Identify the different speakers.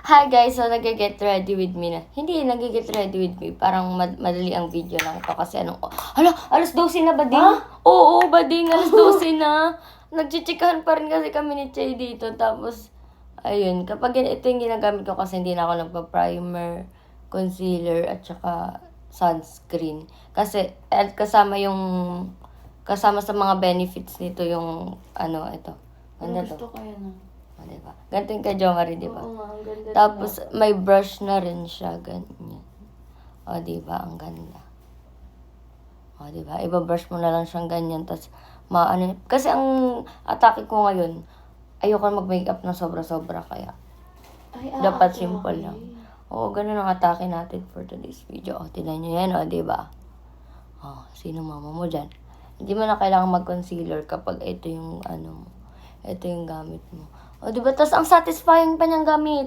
Speaker 1: Hi guys, so nag-get ready with me na. Hindi, nag-get ready with me. Parang madali ang video lang to kasi hala, alas 12 na bading?
Speaker 2: Ha?
Speaker 1: Oo, bading, alas 12 na. Nagchichikahan pa rin kasi kami ni Chay dito. Tapos, ayun, kapag ito yung ginagamit ko kasi hindi na ako nagpa-primer, concealer, at saka sunscreen. Kasi, kasama sa mga benefits nito yung, ito. Ganda to.
Speaker 2: Gusto ko yan.
Speaker 1: O, diba? Ganito yung kay Jo Marie, diba?
Speaker 2: Oo nga, ang ganda.
Speaker 1: Tapos, may brush na rin siya, ganyan. O, diba? Ang ganda. O, diba? Iba-brush mo na lang siyang ganyan. Tapos, kasi ang atake ko ngayon, ayoko mag-makeup na sobra-sobra, kaya dapat simple lang. Oo, ganun ang atake natin for today's video. O, tignan nyo yan, o, diba? O, sino mama mo dyan? Hindi mo na kailangan mag-concealer kapag ito yung, ito yung gamit mo. O, diba? Tapos, ang satisfying pa niyang gamit.